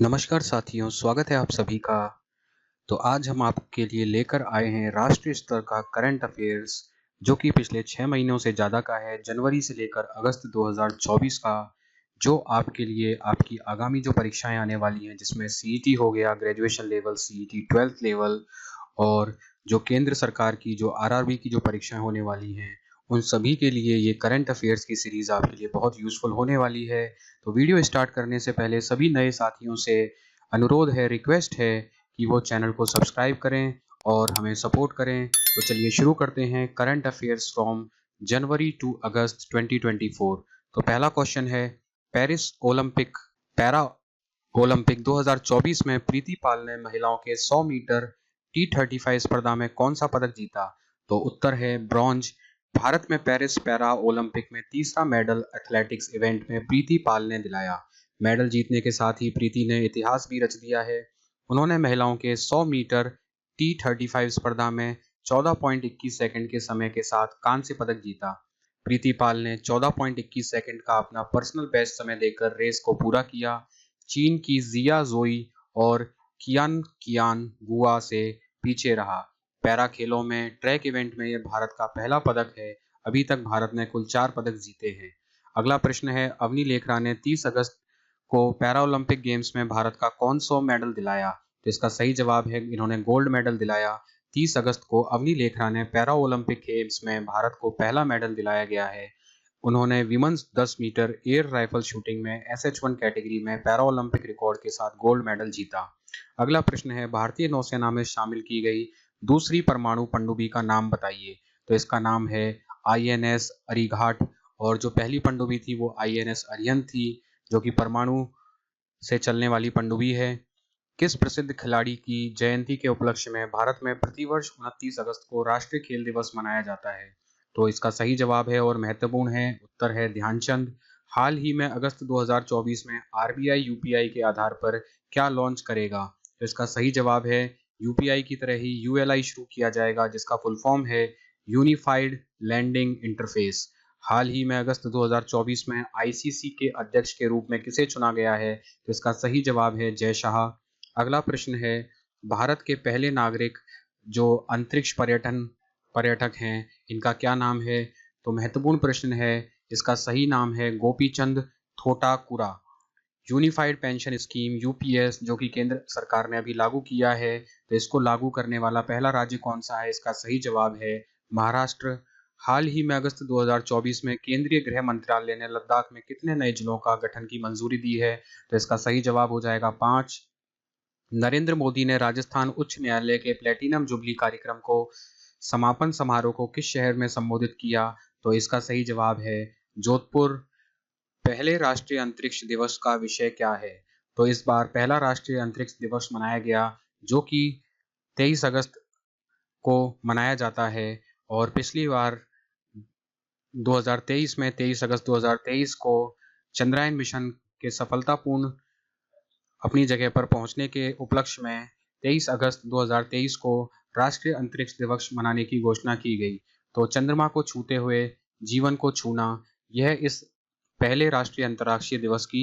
नमस्कार साथियों, स्वागत है आप सभी का। तो आज हम आपके लिए लेकर आए हैं राष्ट्रीय स्तर का करंट अफेयर्स, जो कि पिछले 6 महीनों से ज़्यादा का है, जनवरी से लेकर अगस्त 2024 का, जो आपके लिए आपकी आगामी जो परीक्षाएं आने वाली हैं, जिसमें सीईटी हो गया, graduation level, CET 12th level, और जो केंद्र सरकार की जो आरआरबी की जो परीक्षाएं होने वाली हैं, उन सभी के लिए ये करंट अफेयर्स की सीरीज़ आपके लिए बहुत यूज़फुल होने वाली है। तो वीडियो स्टार्ट करने से पहले सभी नए साथियों से अनुरोध है, रिक्वेस्ट है कि वो चैनल को सब्सक्राइब करें और हमें सपोर्ट करें। तो चलिए शुरू करते हैं current affairs from January to August 2024। तो पहला क्वेश्चन है, पेरिस ओलंपिक पैरा ओलंपिक 2024 में प्रीति पाल ने महिलाओं के 100 मीटर T35 स्पर्धा में कौन सा पदक जीता? तो उत्तर है ब्रॉन्ज। भारत में पेरिस पैरा ओलंपिक में तीसरा मेडल एथलेटिक्स इवेंट में प्रीति पाल ने दिलाया। मेडल जीतने के साथ ही प्रीति ने इतिहास भी रच दिया है। उन्होंने महिलाओं के 100 मीटर T35 स्पर्धा में 14.21 सेकंड के समय के साथ कांस्य पदक जीता। प्रीति पाल ने 14.21 सेकंड का अपना पर्सनल बेस्ट समय देकर रेस को पूरा किया। चीन की जिया जोई और कियान कियान गुआ से पीछे रहा। पैरा खेलों में ट्रैक इवेंट में यह भारत का पहला पदक है। अभी तक भारत ने कुल 4 पदक जीते हैं। अगला प्रश्न है, अवनी लेखरा ने 30 अगस्त को पैरा ओलंपिक गेम्स में भारत का कौन सा मेडल दिलाया? तो इसका सही जवाब है, इन्होंने गोल्ड मेडल दिलाया। 30 अगस्त को अवनी लेखरा ने पैरा ओलंपिक गेम्स में भारत को पहला मेडल दिलाया गया है। उन्होंने women's 10 metre air rifle shooting में SH1 कैटेगरी में पैरा ओलंपिक रिकॉर्ड के साथ गोल्ड मेडल जीता। अगला प्रश्न है, भारतीय नौसेना में शामिल की गई दूसरी परमाणु पनडुब्बी का नाम बताइए। तो इसका नाम है INS अरिघाट, और जो पहली पनडुब्बी थी वो INS अरिहंत थी, जो कि परमाणु से चलने वाली पनडुब्बी है। किस प्रसिद्ध खिलाड़ी की जयंती के उपलक्ष्य में भारत में प्रतिवर्ष 29 अगस्त को राष्ट्रीय खेल दिवस मनाया जाता है? तो इसका सही जवाब है और महत्वपूर्ण है, उत्तर है ध्यानचंद। हाल ही में अगस्त 2024 में RBI UPI के आधार पर क्या लॉन्च करेगा? तो इसका सही जवाब है, UPI की तरह ही ULI शुरू किया जाएगा, जिसका फुल फॉर्म है यूनिफाइड लैंडिंग इंटरफेस। हाल ही में अगस्त 2024 में ICC के अध्यक्ष के रूप में किसे चुना गया है? तो इसका सही जवाब है जय शाह। अगला प्रश्न है, भारत के पहले नागरिक जो अंतरिक्ष पर्यटक हैं, इनका क्या नाम है? तो महत्वपूर्ण प्रश्न है, इसका सही नाम है Gopichand Thotakura. Unified pension scheme UPS, जो कि केंद्र सरकार ने अभी लागू किया है, तो इसको लागू करने वाला पहला राज्य कौन सा है? इसका सही जवाब है महाराष्ट्र। हाल ही में अगस्त 2024 में केंद्रीय गृह मंत्रालय ने लद्दाख में कितने नए जिलों का गठन की मंजूरी दी है? तो इसका सही जवाब हो जाएगा 5। नरेंद्र मोदी ने राजस्थान उच्च न्यायालय के प्लेटिनम जुबली कार्यक्रम को समापन समारोह को किस शहर में संबोधित किया? तो इसका सही जवाब है जोधपुर। पहले राष्ट्रीय अंतरिक्ष दिवस का विषय क्या है? तो इस बार पहला राष्ट्रीय अंतरिक्ष दिवस मनाया गया, जो कि 23 अगस्त को मनाया जाता है, और पिछली बार 2023 में 23 अगस्त 2023 को चंद्रयान मिशन के सफलतापूर्ण अपनी जगह पर पहुंचने के उपलक्ष्य में 23 अगस्त 2023 को राष्ट्रीय अंतरिक्ष दिवस मनाने की घोषणा की गई। तो चंद्रमा को छूते हुए जीवन को छूना, यह इस पहले राष्ट्रीय अंतर्राष्ट्रीय दिवस की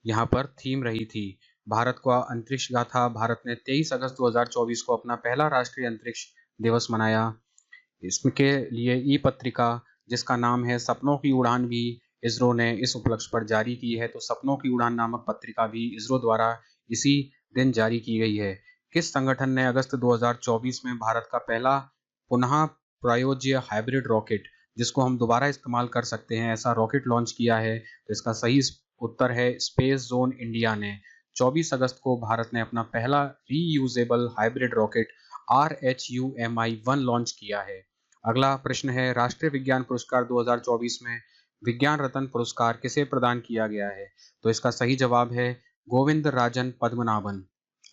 यहाँ पर थीम रही थी। भारत का अंतरिक्ष गाथा, भारत ने 23 अगस्त 2024 को अपना पहला राष्ट्रीय अंतरिक्ष दिवस मनाया। इसके लिए ई-पत्रिका, जिसका नाम है सपनों की उड़ान, भी इसरो ने इस उपलक्ष्य पर जारी की है। तो सपनों की उड़ान नामक पत्रिका भी इसरो द्वारा इसी दिन जारी की गई है। किस संगठन ने अगस्त 2024 में भारत का पहला पुनः प्रायोज्य हाइब्रिड रॉकेट, जिसको हम दोबारा इस्तेमाल कर सकते हैं, ऐसा रॉकेट लॉन्च किया है? तो इसका सही उत्तर है स्पेस जोन इंडिया ने। 24 अगस्त को भारत ने अपना पहला reusable hybrid rocket RHUMI-1 launch किया है। अगला प्रश्न है, राष्ट्रीय विज्ञान पुरस्कार 2024 में विज्ञान रत्न पुरस्कार किसे प्रदान किया गया है? तो इसका सही जवाब है गोविंद राजन पद्मनाभन।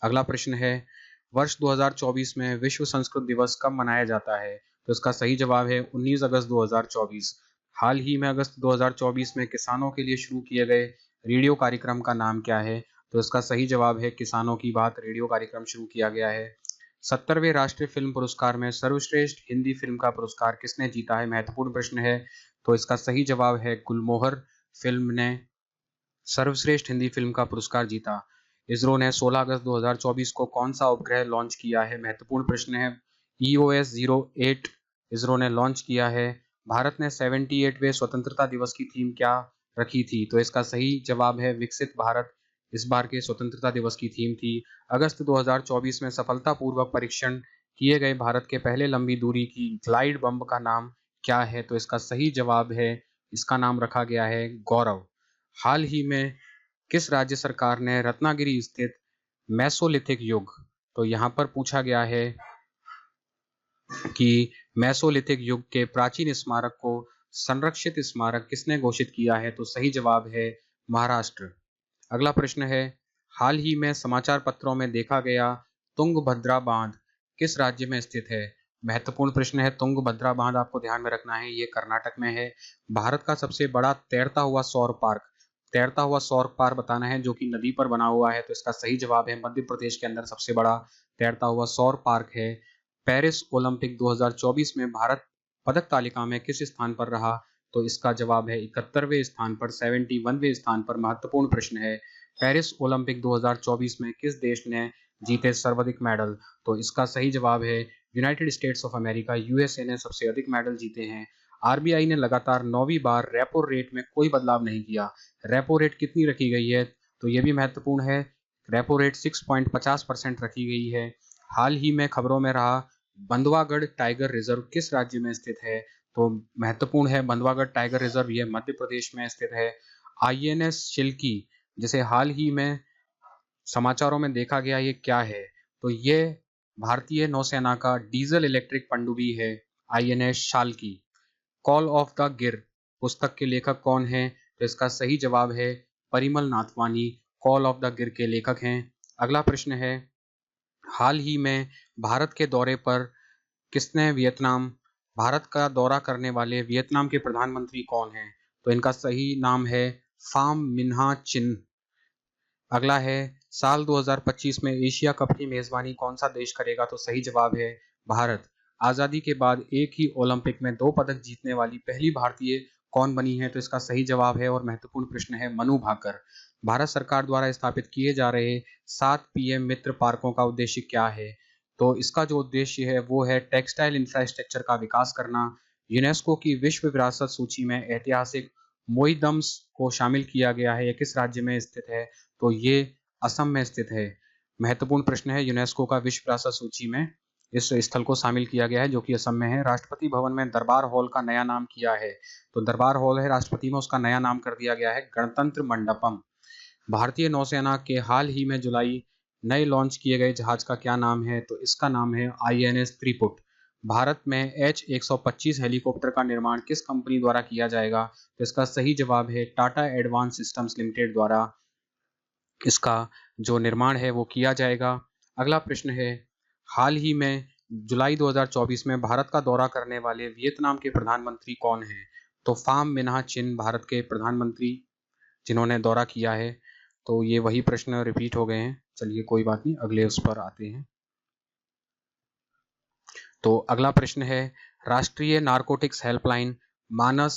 अगला प्रश्न है, वर्ष 2024 में विश्व संस्कृत दिवस कब मनाया जाता है? तो इसका सही जवाब है 19 अगस्त 2024। हाल ही में अगस्त 2024 में किसानों के लिए शुरू किए गए रेडियो कार्यक्रम का नाम क्या है? तो इसका सही जवाब है किसानों की बात रेडियो कार्यक्रम शुरू किया गया है। 70वें राष्ट्रीय फिल्म पुरस्कार में सर्वश्रेष्ठ हिंदी फिल्म का पुरस्कार किसने जीता है? महत्वपूर्ण प्रश्न है। तो इसका सही जवाब है गुलमोहर फिल्म ने सर्वश्रेष्ठ हिंदी फिल्म का पुरस्कार जीता। इसरो ने 16 अगस्त 2024 को कौन सा उपग्रह लॉन्च किया है? महत्वपूर्ण प्रश्न है। EOS-08 इसरो ने लॉन्च किया है। भारत ने 78वें स्वतंत्रता दिवस की थीम क्या रखी थी? तो इसका सही जवाब है विकसित भारत। इस बार के स्वतंत्रता दिवस की थीम थी। अगस्त 2024 में सफलतापूर्वक परीक्षण किए गए भारत के पहले लंबी दूरी की ग्लाइड बम का नाम क्या है? तो इसका सही जवाब है, इसका नाम रखा गया है गौरव। हाल ही में किस राज्य सरकार ने रत्नागिरी स्थित मेसोलिथिक युग, तो यहाँ पर पूछा गया है कि मेसोलिथिक युग के प्राचीन स्मारक को संरक्षित स्मारक किसने घोषित किया है? तो सही जवाब है महाराष्ट्र। अगला प्रश्न है, हाल ही में समाचार पत्रों में देखा गया तुंगभद्रा बांध किस राज्य में स्थित है? महत्वपूर्ण प्रश्न है। तुंगभद्रा बांध आपको ध्यान में रखना है, ये कर्नाटक में है। भारत का सबसे बड़ा तैरता हुआ सौर पार्क बताना है जो कि नदी पर बना हुआ है। तो इसका सही जवाब है मध्य प्रदेश के अंदर सबसे बड़ा तैरता हुआ सौर पार्क है। पेरिस ओलंपिक 2024 में भारत पदक तालिका में किस स्थान पर रहा? तो इसका जवाब है 71वें स्थान पर, 71वें स्थान पर। महत्वपूर्ण प्रश्न है, पेरिस ओलंपिक 2024 में किस देश ने जीते सर्वाधिक मेडल? तो इसका सही जवाब है United states of America, USA ने सबसे अधिक मेडल जीते हैं। आरबीआई ने लगातार 9वीं बार रेपो रेट में कोई बदलाव नहीं किया। रेपो रेट कितनी रखी गई है? तो यह भी महत्वपूर्ण है। रेपो रेट 6.50% रखी गई है। हाल ही में खबरों में रहा बंधवागढ़ टाइगर रिजर्व किस राज्य में स्थित है? तो महत्वपूर्ण है बंधवागढ़ टाइगर रिजर्व, यह मध्य प्रदेश में स्थित है। आईएनएस शिल्की जिसे हाल ही में समाचारों में देखा गया, ये क्या है? तो ये भारतीय नौसेना का डीजल इलेक्ट्रिक पनडुब्बी है, INS Shalki. Call of the गिर पुस्तक के लेखक कौन है? तो इसका सही जवाब है Parimal Nathwani, call of the गिर के लेखक हैं। अगला प्रश्न है, हाल ही में भारत के दौरे पर किसने भारत का दौरा करने वाले वियतनाम के प्रधानमंत्री कौन हैं? तो इनका सही नाम है फाम मिन्हा चिन। अगला है, साल 2025 में एशिया कप की मेजबानी कौन सा देश करेगा? तो सही जवाब है भारत। आजादी के बाद एक ही ओलंपिक में 2 पदक जीतने वाली पहली भारतीय कौन बनी है? तो इसका सही जवाब है और महत्वपूर्ण प्रश्न है मनु भाकर। भारत सरकार द्वारा स्थापित किए जा रहे 7 पीएम मित्र पार्कों का उद्देश्य क्या है? तो इसका जो उद्देश्य है वो है टेक्सटाइल इंफ्रास्ट्रक्चर का विकास करना। यूनेस्को की विश्व विरासत सूची में ऐतिहासिक मोईदम्स को शामिल किया गया है। यह किस राज्य में स्थित है? तो ये असम में स्थित है। महत्वपूर्ण प्रश्न है, यूनेस्को का विश्व विरासत सूची में इस स्थल को शामिल किया गया है जो कि असम में है। राष्ट्रपति भवन में दरबार हॉल का नया नाम क्या है? तो दरबार हॉल है राष्ट्रपति में, उसका नया नाम कर दिया गया है गणतंत्र मंडपम। भारतीय नौसेना के हाल ही में जुलाई नए लॉन्च किए गए जहाज का क्या नाम है? तो इसका नाम है आईएनएस त्रिपुट। भारत में H-125 हेलीकॉप्टर का निर्माण किस कंपनी द्वारा किया जाएगा? तो इसका सही जवाब है टाटा एडवांस सिस्टम्स लिमिटेड द्वारा इसका जो निर्माण है वो किया जाएगा। अगला प्रश्न है, हाल ही में जुलाई 2024 में भारत का दौरा करने वाले वियतनाम के प्रधानमंत्री कौन हैं? तो फाम मिन्हा चिन भारत के प्रधानमंत्री जिन्होंने दौरा किया है। तो ये वही प्रश्न रिपीट हो गए हैं। चलिए कोई बात नहीं, अगले उस पर आते हैं। तो अगला प्रश्न है, राष्ट्रीय नारकोटिक्स हेल्पलाइन मानस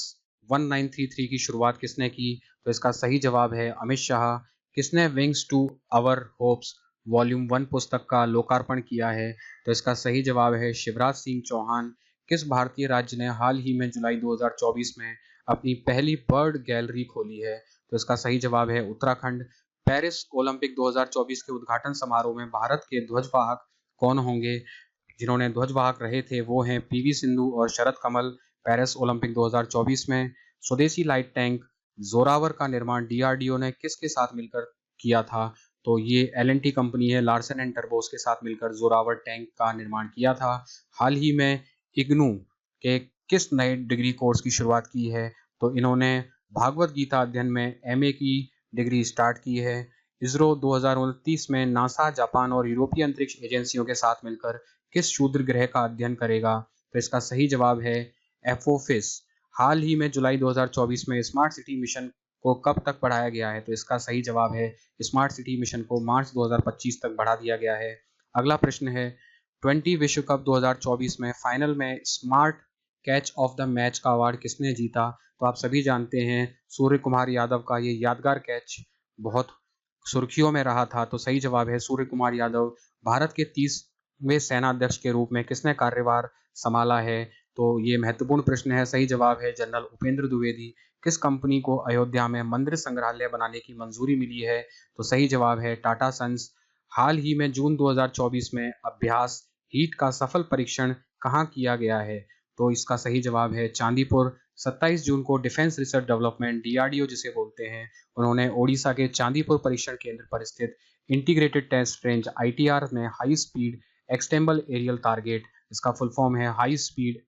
1933 की शुरुआत किसने की? तो इसका सही जवाब है अमित शाह। किसने wings to our hopes volume 1 पुस्तक का लोकार्पण किया है? तो इसका सही जवाब है शिवराज सिंह चौहान। किस भारतीय राज्य ने हाल ही में जुलाई 2024 में अपनी पहली बर्ड गैलरी खोली है? तो इसका सही जवाब है उत्तराखंड। पेरिस ओलंपिक 2024 के उद्घाटन समारोह में भारत के ध्वजवाहक कौन होंगे? जिन्होंने ध्वजवाहक रहे थे वो हैं पीवी सिंधु और शरद कमल। पेरिस ओलंपिक 2024 में स्वदेशी लाइट टैंक जोरावर का निर्माण डीआरडीओ ने किसके साथ मिलकर किया था? तो ये एलएनटी कंपनी है, लार्सन एंड टर्बोस के साथ मिलकर जोरावर टैंक का निर्माण किया था। हाल ही में इग्नू के किस नए डिग्री कोर्स की शुरुआत की है? तो इन्होंने भागवत गीता अध्ययन में एमए की डिग्री स्टार्ट की है। इसरो 2029 में नासा, जापान और यूरोपीय अंतरिक्ष एजेंसियों के साथ मिलकर किस क्षुद्र ग्रह का अध्ययन करेगा? तो इसका सही जवाब है एपोफिस। हाल ही में जुलाई 2024 में स्मार्ट सिटी मिशन को कब तक बढ़ाया गया है? तो इसका सही जवाब है स्मार्ट सिटी मिशन को मार्च 2025 तक बढ़ा दिया गया है। अगला प्रश्न है, 20 विश्व कप 2024 में फाइनल में smart catch of the match का अवार्ड किसने जीता? तो आप सभी जानते हैं सूर्य कुमार यादव का ये यादगार कैच बहुत सुर्खियों में रहा था? तो सही जवाब है सूर्य कुमार यादव। भारत के 30वें सेनाध्यक्ष के रूप में किसने कार्यभार संभाला है? तो ये महत्वपूर्ण प्रश्न है। सही जवाब है जनरल उपेंद्र द्विवेदी। किस कंपनी को अयोध्या में मंदिर संग्रहालय बनाने की मंजूरी मिली है? तो सही जवाब है टाटा सन्स। हाल ही में जून 2024 में अभ्यास हीट का सफल परीक्षण कहाँ किया गया है? तो इसका सही जवाब है चांदीपुर। 27 जून को डिफेंस रिसर्च डेवलपमेंट डीआरडीओ जिसे बोलते हैं, उन्होंने ओडिशा के चांदीपुर परीक्षण केंद्र पर स्थित इंटीग्रेटेड टेस्ट रेंज आईटीआर में high speed expendable aerial target, इसका फुल फॉर्म है high speed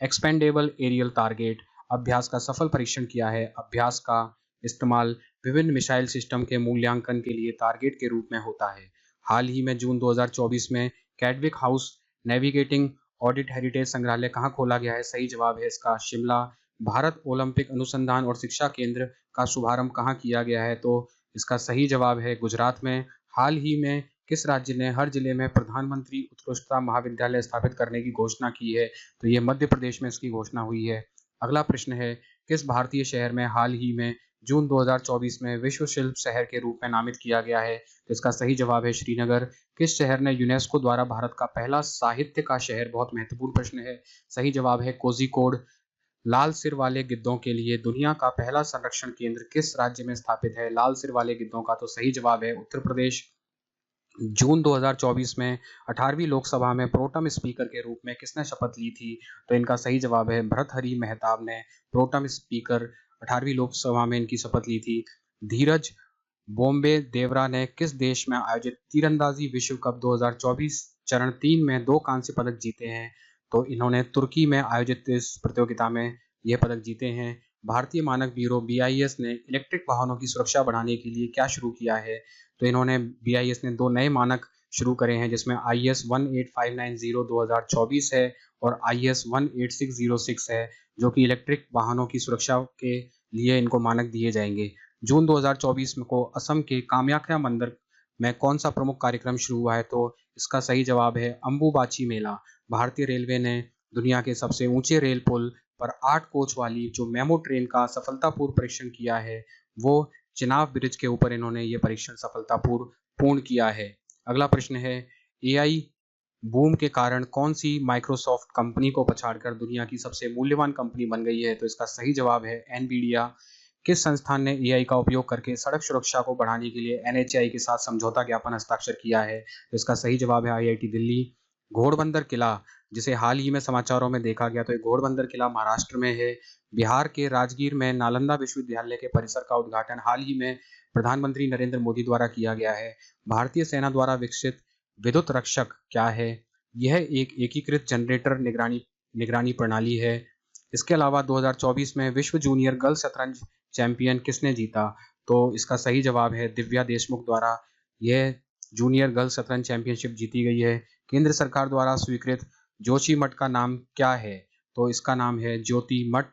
expendable aerial target अभ्यास का सफल परीक्षण किया है। अभ्यास का इस्तेमाल विभिन्न मिसाइल सिस्टम के मूल्यांकन के लिए टारगेट के रूप में होता है। हाल ही में जून 2024 में Chadwick house navigating audit heritage संग्रहालय कहाँ खोला गया है? सही जवाब है इसका शिमला। भारत ओलंपिक अनुसंधान और शिक्षा केंद्र का शुभारंभ कहाँ किया गया है? तो इसका सही जवाब है गुजरात में। हाल ही में किस राज्य ने हर जिले में प्रधानमंत्री उत्कृष्टता महाविद्यालय स्थापित करने की घोषणा की है? तो ये मध्य प्रदेश में इसकी घोषणा हुई है। अगला प्रश्न है किस भारतीय शहर में हाल ही में जून 2024 में विश्व शिल्प शहर के रूप में नामित किया गया है? तो इसका सही जवाब है श्रीनगर। किस शहर ने यूनेस्को द्वारा भारत का पहला साहित्य का शहर, बहुत महत्वपूर्ण प्रश्न है, सही जवाब है कोझिकोड। लाल सिर वाले गिद्धों के लिए दुनिया का पहला संरक्षण केंद्र किस राज्य में स्थापित है? लाल सिर वाले गिद्धों का तो सही जवाब है उत्तर प्रदेश। जून 2024 में 18वीं लोकसभा में प्रोटम स्पीकर के रूप में किसने शपथ ली थी? तो इनका सही जवाब है भर्तृहरि मेहताब ने प्रोटम स्पीकर 18वीं लोकसभा में इनकी शपथ ली थी। धीरज बॉम्बे देवरा ने किस देश में आयोजित तीरंदाजी विश्व कप 2024 चरण 3 में 2 कांस्य पदक जीते हैं? तो इन्होंने तुर्की में आयोजित इस प्रतियोगिता में यह पदक जीते हैं। भारतीय मानक ब्यूरो बीआईएस ने इलेक्ट्रिक वाहनों की सुरक्षा बढ़ाने के लिए क्या शुरू किया है? तो इन्होंने बीआईएस ने 2 नए मानक शुरू करे हैं, जिसमें IS 18590 2024 है और IS 18606 है, जो कि इलेक्ट्रिक वाहनों की सुरक्षा के लिए इनको मानक दिए जाएंगे। जून 2024 को असम के कामाख्या मंदिर में कौन सा प्रमुख कार्यक्रम शुरू हुआ है? तो इसका सही जवाब है अंबुबाची मेला। भारतीय रेलवे ने दुनिया के सबसे ऊंचे रेल पुल पर 8 कोच वाली जो मेमो ट्रेन का सफलतापूर्व परीक्षण किया है, वो चिनाब ब्रिज के ऊपर इन्होंने ये परीक्षण सफलतापूर्व पूर्ण किया है। अगला प्रश्न है एआई बूम के कारण कौन सी माइक्रोसॉफ्ट कंपनी को पछाड़कर दुनिया की सबसे मूल्यवान कंपनी बन गई है? तो इसका सही जवाब है एनवीडिया। किस संस्थान ने एआई का उपयोग करके सड़क सुरक्षा को बढ़ाने के लिए एनएचएआई के साथ समझौता ज्ञापन हस्ताक्षर किया है? तो इसका सही जवाब है आईआईटी दिल्ली। घोड़बंदर किला, जिसे हाल ही में समाचारों में देखा गया, तो ये घोड़बंदर किला महाराष्ट्र में है। बिहार के राजगीर में नालंदा विश्वविद्यालय के परिसर का उद्घाटन हाल ही में प्रधानमंत्री नरेंद्र मोदी द्वारा किया गया है। भारतीय सेना द्वारा विकसित विद्युत रक्षक क्या है? यह एक एकीकृत जनरेटर निगरानी प्रणाली है। इसके अलावा 2024 में विश्व जूनियर गर्ल शतरंज चैंपियन किसने जीता? तो इसका सही जवाब है दिव्या देशमुख द्वारा यह जूनियर गर्ल शतरंज चैंपियनशिप जीती गई है। केंद्र सरकार द्वारा स्वीकृत जोशीमठ का नाम क्या है? तो इसका नाम है ज्योतिर्मठ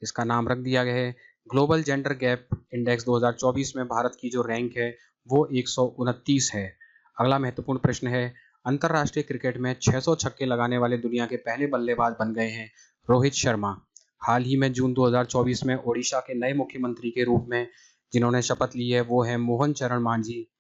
इसका नाम रख दिया गया है। ग्लोबल जेंडर गैप इंडेक्स 2024 में भारत की जो रैंक है वो 129 है। अगला महत्वपूर्ण प्रश्न है अंतरराष्ट्रीय क्रिकेट में 600 छक्के लगाने वाले दुनिया के पहले बल्लेबाज बन गए हैं रोहित शर्मा। हाल ही में जून 2024 में ओडिशा के नए मुख्यमंत्री के रूप में जिन्होंने शपथ ली है वो है मोहन चरण मांझी।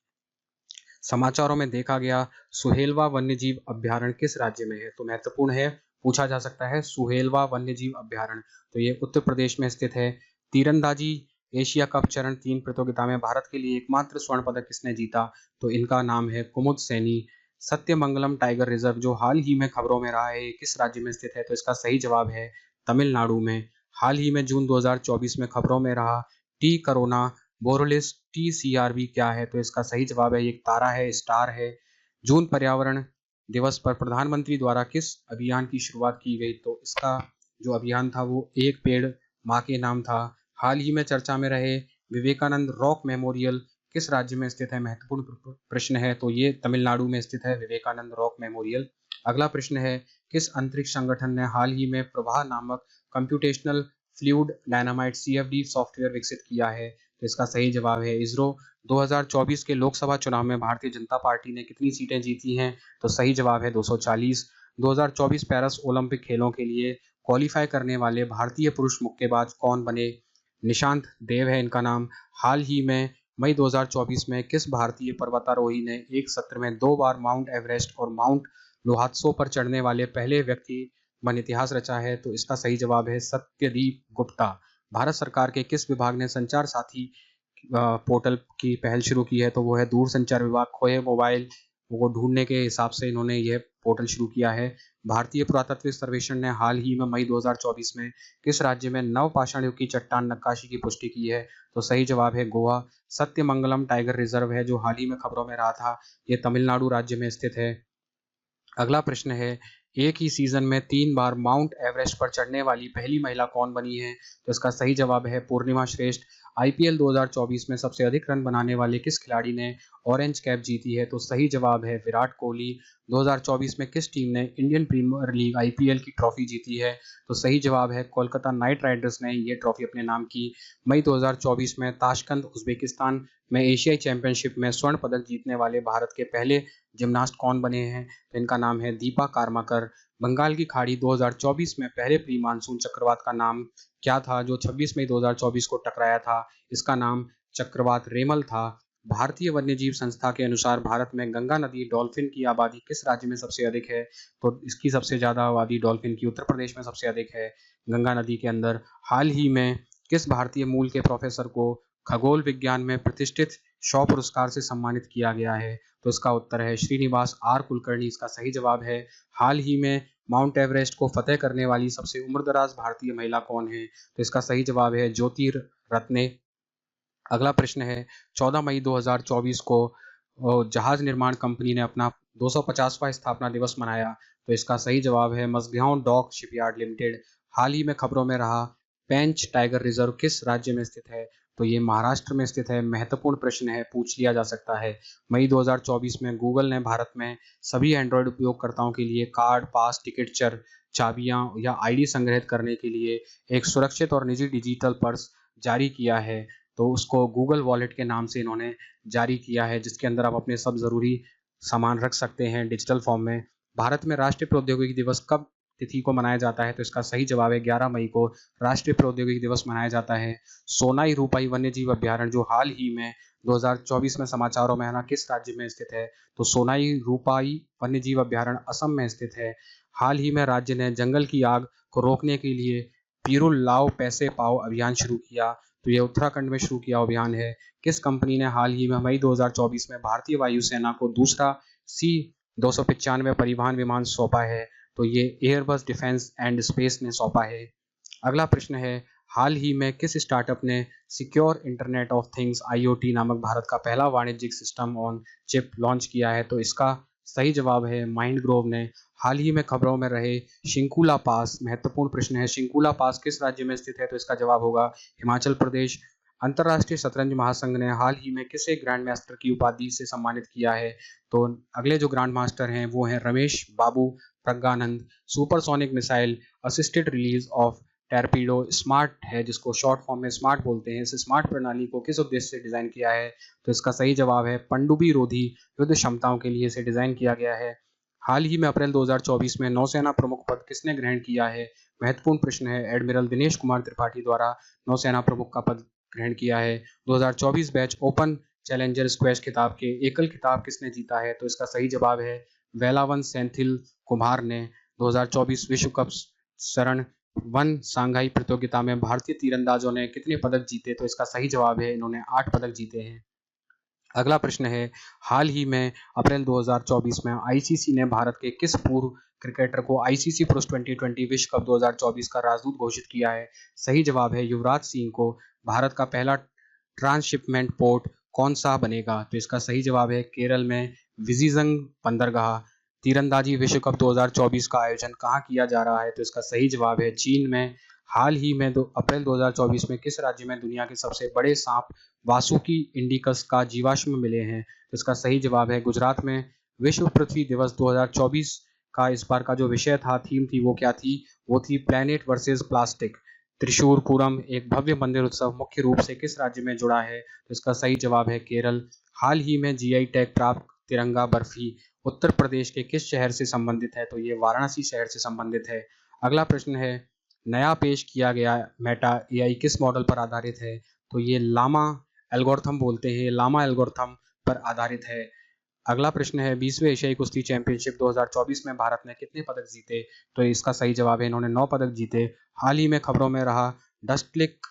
समाचारों में देखा गया सुहेलवा वन्यजीव अभ्यारण्य किस राज्य में है? तो महत्वपूर्ण है, पूछा जा सकता है सुहेलवा वन्यजीव अभ्यारण्य, तो ये उत्तर प्रदेश में स्थित है। तीरंदाजी एशिया कप चरण 3 प्रतियोगिता में भारत के लिए एकमात्र स्वर्ण पदक किसने जीता? तो इनका नाम है कुमुद सैनी। सत्यमंगलम टाइगर रिजर्व जो हाल ही में खबरों में रहा है किस राज्य में स्थित है? तो इसका सही जवाब है तमिलनाडु में। हाल ही में जून 2024 में खबरों में रहा टी करोना बोरोलिस TCRB क्या है? तो इसका सही जवाब है एक तारा है, स्टार है। जून पर्यावरण दिवस पर प्रधानमंत्री द्वारा किस अभियान की शुरुआत की गई? तो इसका जो अभियान था वो एक पेड़ माँ के नाम था। हाल ही में चर्चा में रहे विवेकानंद रॉक मेमोरियल किस राज्य में स्थित है? महत्वपूर्ण प्रश्न है, तो ये तमिलनाडु में स्थित है विवेकानंद रॉक मेमोरियल। अगला प्रश्न है किस अंतरिक्ष संगठन ने हाल ही में प्रभा नामक computational fluid dynamite CFD software विकसित किया है? तो इसका सही जवाब है इसरो। 2024 के लोकसभा चुनाव में भारतीय जनता पार्टी ने कितनी सीटें जीती हैं? तो सही जवाब है 240। 2024 पेरिस ओलंपिक खेलों के लिए क्वालिफाई करने वाले भारतीय पुरुष मुक्केबाज कौन बने? निशांत देव है इनका नाम। हाल ही में मई 2024 में किस भारतीय पर्वतारोही ने एक सत्र में 2 बार माउंट एवरेस्ट और माउंट लोहात्सो पर चढ़ने वाले पहले व्यक्ति बन इतिहास रचा है? तो इसका सही जवाब है सत्यदीप गुप्ता। भारत सरकार के किस विभाग ने संचार साथी पोर्टल की पहल शुरू की है? तो वो है दूरसंचार विभाग। खोए मोबाइल वो ढूंढने के हिसाब से इन्होंने यह पोर्टल शुरू किया है। भारतीय पुरातत्व सर्वेक्षण ने हाल ही में मई 2024 में किस राज्य में नवपाषाण युग की चट्टान नक्काशी की पुष्टि की है? तो सही जवाब है गोवा। सत्यमंगलम टाइगर रिजर्व है जो हाल ही में खबरों में रहा था, ये तमिलनाडु राज्य में स्थित है। अगला प्रश्न है, एक ही सीजन में 3 बार माउंट एवरेस्ट पर चढ़ने वाली पहली महिला कौन बनी है? तो इसका सही जवाब है पूर्णिमा श्रेष्ठ। आईपीएल 2024 में सबसे अधिक रन बनाने वाले किस खिलाड़ी ने ऑरेंज कैप जीती है? तो सही जवाब है विराट कोहली। 2024 में किस टीम ने इंडियन प्रीमियर लीग आईपीएल की ट्रॉफी जीती है? तो सही जवाब है कोलकाता नाइट राइडर्स ने ये ट्रॉफी अपने नाम की। मई 2024 में ताशकंद उज्बेकिस्तान में एशियाई चैंपियनशिप में स्वर्ण पदक जीतने वाले भारत के पहले जिमनास्ट कौन बने हैं? तो इनका नाम है दीपा कार्माकर। बंगाल की खाड़ी 2024 में पहले प्री मानसून चक्रवात का नाम क्या था जो 26 मई 2024 को टकराया था? इसका नाम चक्रवात रेमल था। भारतीय वन्यजीव संस्था के अनुसार भारत में गंगा नदी डॉल्फिन की आबादी किस राज्य में सबसे अधिक है? तो इसकी सबसे ज्यादा आबादी डॉल्फिन की उत्तर प्रदेश में सबसे अधिक है, गंगा नदी के अंदर। हाल ही में किस भारतीय मूल के प्रोफेसर को खगोल विज्ञान में प्रतिष्ठित शॉ पुरस्कार से सम्मानित किया गया है? तो इसका उत्तर है श्रीनिवास आर कुलकर्णी, इसका सही जवाब है। हाल ही में माउंट एवरेस्ट को फतेह करने वाली सबसे उम्रदराज भारतीय महिला कौन है? तो इसका सही जवाब है ज्योति रत्ने। अगला प्रश्न है, 14 मई 2024 को जहाज निर्माण कंपनी ने अपना 250वां स्थापना दिवस मनाया। तो इसका सही जवाब है मझगांव डॉक शिपयार्ड लिमिटेड। हाल ही में खबरों में रहा पेंच टाइगर रिजर्व किस राज्य में स्थित है? तो ये महाराष्ट्र में स्थित है। महत्वपूर्ण प्रश्न है, पूछ लिया जा सकता है। मई 2024 में गूगल ने भारत में सभी एंड्रॉयड उपयोगकर्ताओं के लिए कार्ड, पास, टिकट, चाबियां या आईडी संग्रहित करने के लिए एक सुरक्षित और निजी डिजिटल पर्स जारी किया है। तो उसको गूगल वॉलेट के नाम से इन्होंने जारी किया है, जिसके अंदर आप अपने सब जरूरी सामान रख सकते हैं डिजिटल फॉर्म में। भारत में राष्ट्रीय प्रौद्योगिकी दिवस कब तिथि को मनाया जाता है? तो इसका सही जवाब है 11 मई को राष्ट्रीय प्रौद्योगिकी दिवस मनाया जाता है। सोनाई रूपाई वन्यजीव अभ्यारण्य जो हाल ही में 2024 में समाचारों में है ना, किस राज्य में स्थित है? तो सोनाई रूपाई वन्यजीव अभ्यारण्य असम में स्थित है। हाल ही में राज्य ने जंगल की आग को रोकने के लिए पीरुल लाओ पैसे पाओ अभियान शुरू किया। तो ये उत्तराखंड में शुरू किया अभियान है। किस कंपनी ने हाल ही में मई 2024 में भारतीय वायुसेना को दूसरा C-295 परिवहन विमान सौंपा है? तो ये एयरबस डिफेंस एंड स्पेस ने सौंपा है। अगला प्रश्न है, हाल ही में किस स्टार्टअप ने secure internet of things IoT नामक भारत का पहला वाणिज्यिक सिस्टम ऑन चिप लॉन्च किया है? तो इसका सही जवाब है माइंड ग्रोव ने। हाल ही में खबरों में रहे शिंकुला पास, महत्वपूर्ण प्रश्न है, शिंकुला पास किस राज्य में स्थित है? तो इसका जवाब होगा हिमाचल प्रदेश। अंतर्राष्ट्रीय शतरंज महासंघ ने हाल ही में किसे ग्रैंड मास्टर की उपाधि से सम्मानित किया है? तो अगले जो ग्रैंड मास्टर हैं वो हैं Ramesh Babu Praggnanandhaa. Supersonic missile assisted release of torpedo SMART है, जिसको शॉर्ट फॉर्म में स्मार्ट बोलते हैं। इस स्मार्ट प्रणाली को किस उद्देश्य से डिजाइन किया है? तो इसका सही जवाब है पनडुब्बी रोधी युद्ध क्षमताओं के लिए इसे डिजाइन किया गया है। हाल ही में अप्रैल 2024 में नौसेना प्रमुख पद किसने ग्रहण किया है? महत्वपूर्ण प्रश्न है, एडमिरल दिनेश कुमार त्रिपाठी द्वारा नौसेना प्रमुख का पद ग्रहण किया है। 2024 बैच ओपन चैलेंजर स्क्वैश खिताब के एकल खिताब किसने जीता है? तो इसका सही जवाब है वेलावन सेंथिल कुमार ने। 2024 विश्व कप शरण वन सांघाई प्रतियोगिता में भारतीय तीरंदाजों ने कितने पदक जीते? तो इसका सही जवाब है इन्होंने 8 पदक जीते हैं। अगला प्रश्न है, हाल ही में अप्रैल 2024 में आईसीसी ने भारत के किस पूर्व क्रिकेटर को आईसीसी पुरुष 2020 विश्व कप 2024 का राजदूत घोषित किया है? सही जवाब है युवराज सिंह को। भारत का पहला ट्रांसशिपमेंट पोर्ट कौन सा बनेगा? तो इसका सही जवाब है केरल में विजिजंग बंदरगाह। तीरंदाजी विश्व कप 2024 का आयोजन कहाँ किया जा रहा है? तो इसका सही जवाब है चीन में। हाल ही में अप्रैल 2024 में किस राज्य में दुनिया के सबसे बड़े सांप वासुकी इंडिकस का जीवाश्म मिले हैं? तो इसका सही जवाब है गुजरात में। विश्व पृथ्वी दिवस 2024 का इस बार का जो विषय था, थीम थी, वो क्या थी? वो थी प्लैनेट वर्सेस प्लास्टिक। त्रिशूरपुरम एक भव्य मंदिर उत्सव मुख्य रूप से किस राज्य में जुड़ा है? तो इसका सही जवाब है केरल। हाल ही में जीआई टैग प्राप्त तिरंगा बर्फी उत्तर प्रदेश के किस शहर से संबंधित है? तो ये वाराणसी शहर से संबंधित है। अगला प्रश्न है, नया पेश किया गया मेटा एआई किस मॉडल पर आधारित है? तो ये लामा एल्गोरिथम बोलते हैं, लामा एल्गोरिथम पर आधारित है। अगला प्रश्न है 20वें एशियाई कुश्ती चैंपियनशिप 2024 में भारत ने कितने पदक जीते? तो इसका सही जवाब है इन्होंने 9 पदक जीते। हाल ही में खबरों में रहा डस्टलिक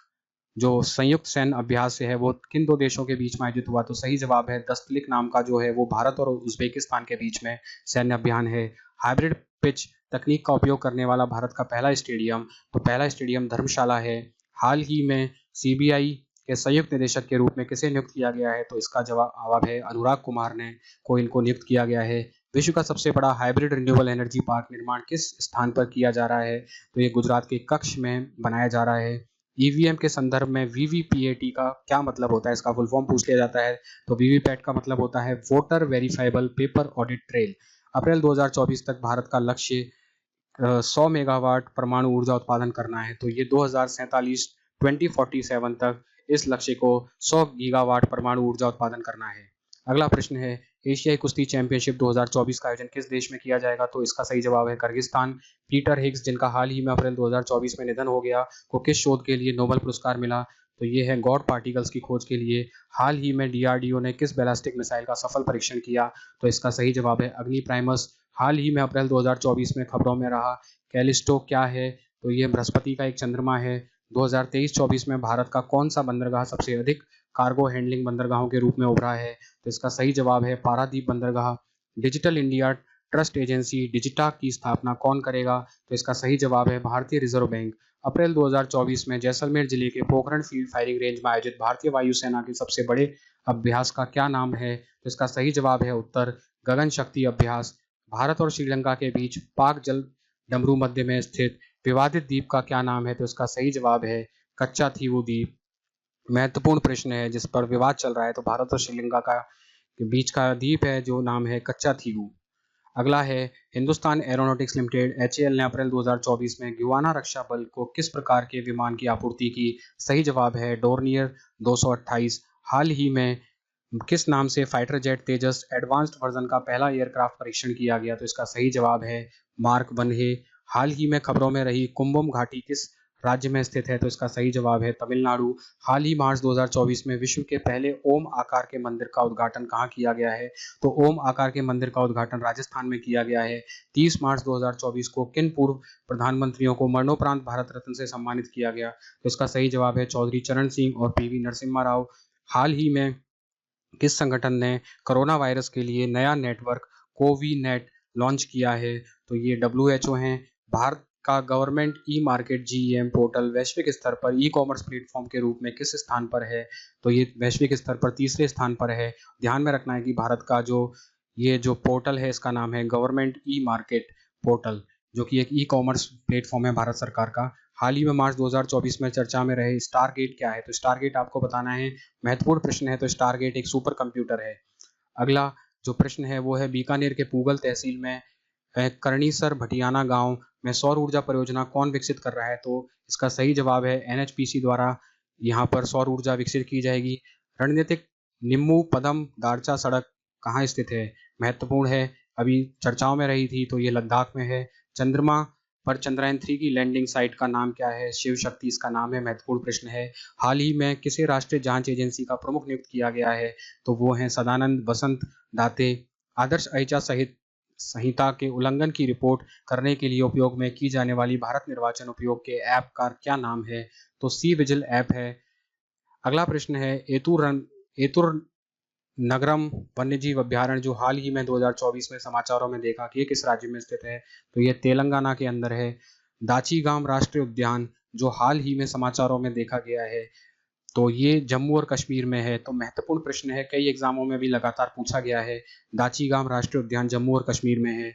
जो संयुक्त सैन्य अभ्यास है वो किन दो देशों के बीच में आयोजित हुआ? तो सही जवाब है दस्तलिक नाम का जो है वो भारत और उज्बेकिस्तान के बीच में सैन्य अभियान है। हाइब्रिड पिच तकनीक का उपयोग करने वाला भारत का पहला स्टेडियम, तो पहला स्टेडियम धर्मशाला है। हाल ही में सीबीआई के संयुक्त निदेशक के रूप में किसे नियुक्त किया गया है? तो इसका जवाब है अनुराग कुमार ने को इनको नियुक्त किया गया है। विश्व का सबसे बड़ा हाइब्रिड रिन्यूएबल एनर्जी पार्क निर्माण किस स्थान पर किया जा रहा है? तो ये गुजरात के कच्छ में बनाया जा रहा है। ईवीएम के संदर्भ में वीवीपीएटी का क्या मतलब होता है? इसका फुल फॉर्म पूछ लिया जाता है। तो वीवीपैट का मतलब होता है voter verifiable paper audit trail. अप्रैल 2024 तक भारत का लक्ष्य 100 मेगावाट परमाणु ऊर्जा उत्पादन करना है। तो ये 2047 तक इस लक्ष्य को 100 गीगावाट परमाणु ऊर्जा उत्पादन करना है। अगला प्रश्न है एशियाई कुश्ती चैंपियनशिप 2024 का आयोजन किस देश में किया जाएगा? तो इसका सही जवाब है किर्गिस्तान। पीटर हिग्स जिनका हाल ही में अप्रैल 2024 में निधन हो गया, को किस शोध के लिए नोबेल पुरस्कार मिला? तो ये है गॉड पार्टिकल्स की खोज के लिए। हाल ही में डीआरडीओ ने किस बैलिस्टिक मिसाइल का सफल परीक्षण किया? तो इसका सही जवाब है अग्नि प्राइमस। हाल ही में अप्रैल 2024 में खबरों में रहा कैलिस्टो क्या है? तो ये बृहस्पति का एक चंद्रमा है। 2023-24 में भारत का कौन सा बंदरगाह सबसे अधिक कार्गो हैंडलिंग बंदरगाहों के रूप में उभरा है? तो इसका सही जवाब है पारादीप बंदरगाह। डिजिटल इंडिया ट्रस्ट एजेंसी डिजिटा की स्थापना कौन करेगा? तो इसका सही जवाब है भारतीय रिजर्व बैंक। अप्रैल 2024 में जैसलमेर जिले के पोखरण फील्ड फायरिंग रेंज में आयोजित भारतीय वायुसेना के सबसे बड़े अभ्यास का क्या नाम है? तो इसका सही जवाब है उत्तर गगन शक्ति अभ्यास। भारत और श्रीलंका के बीच पाक जल डमरू मध्य में स्थित विवादित द्वीप का क्या नाम है? तो इसका सही जवाब है कच्चा थीवू द्वीप। महत्वपूर्ण प्रश्न है जिस पर विवाद चल रहा है। तो भारत और श्रीलंका का के बीच का द्वीप है जो नाम है कच्चा थीवू। अगला है हिंदुस्तान एरोनॉटिक्स लिमिटेड एचएएल ने अप्रैल 2024 में गयाना रक्षा बल को किस प्रकार के विमान की आपूर्ति की? सही जवाब है डोर्नियर 228। हाल ही में किस नाम से फाइटर जेट तेजस एडवांस्ड वर्जन का पहला एयरक्राफ्ट परीक्षण किया गया? तो इसका सही जवाब है मार्क 1 है। हाल ही में खबरों में रही कुंभम घाटी किस राज्य में स्थित है? तो इसका सही जवाब है तमिलनाडु। हाल ही मार्च 2024 में विश्व के पहले ओम आकार के मंदिर का उद्घाटन कहाँ किया गया है? तो ओम आकार के मंदिर का उद्घाटन राजस्थान में किया गया है। 30 मार्च 2024 को किन पूर्व प्रधानमंत्रियों को मरणोपरांत भारत रत्न से सम्मानित किया गया? तो इसका सही जवाब है चौधरी चरण सिंह और पीवी नरसिम्हा राव। हाल ही में किस संगठन ने कोरोना वायरस के लिए नया नेटवर्क कोवीनेट लॉन्च किया है? तो ये डब्ल्यूएचओ हैं। भारत का government e market GEM portal वैश्विक स्तर पर ई कॉमर्स प्लेटफॉर्म के रूप में किस स्थान पर है? तो ये वैश्विक स्तर पर तीसरे स्थान पर है। ध्यान में रखना है कि भारत का जो पोर्टल है इसका नाम है गवर्नमेंट ई मार्केट पोर्टल, जो कि एक ई कॉमर्स प्लेटफॉर्म है भारत सरकार का। हाल ही में मार्च 2024 में चर्चा में रहे स्टारगेट क्या है? तो स्टारगेट आपको बताना है, महत्वपूर्ण प्रश्न है। तो स्टारगेट एक सुपर कंप्यूटर है। अगला जो प्रश्न है वो है बीकानेर के पूगल तहसील में करणीसर भटियाना गांव में सौर ऊर्जा परियोजना कौन विकसित कर रहा है? तो इसका सही जवाब है एनएचपीसी द्वारा यहाँ पर सौर ऊर्जा विकसित की जाएगी। रणनीतिक निम्मू पदम दारचा सड़क कहाँ स्थित है? महत्वपूर्ण है, अभी चर्चाओं में रही थी। तो ये लद्दाख में है। चंद्रमा पर चंद्रयान 3 की लैंडिंग साइट का नाम क्या है? शिव शक्ति इसका नाम है। महत्वपूर्ण प्रश्न है। हाल ही में किसे राष्ट्रीय जांच एजेंसी का प्रमुख नियुक्त किया गया है? तो वो है सदानंद वसंत दाते। आदर्श आचार संहिता के उल्लंघन की रिपोर्ट करने के लिए उपयोग में की जाने वाली भारत निर्वाचन उपयोग के ऐप का क्या नाम है? तो सी विजिल ऐप है। अगला प्रश्न है एतुर नगरम वन्यजीव अभ्यारण्य जो हाल ही में 2024 में समाचारों में देखा कि ये किस राज्य में स्थित है? तो ये तेलंगाना के अंदर है। दाचीगाम राष्ट्रीय उद्यान जो हाल ही में समाचारों में देखा गया है, तो ये जम्मू और कश्मीर में है। तो महत्वपूर्ण प्रश्न है, कई एग्जामों में भी लगातार पूछा गया है। दाचीगाम राष्ट्रीय उद्यान जम्मू और कश्मीर में है।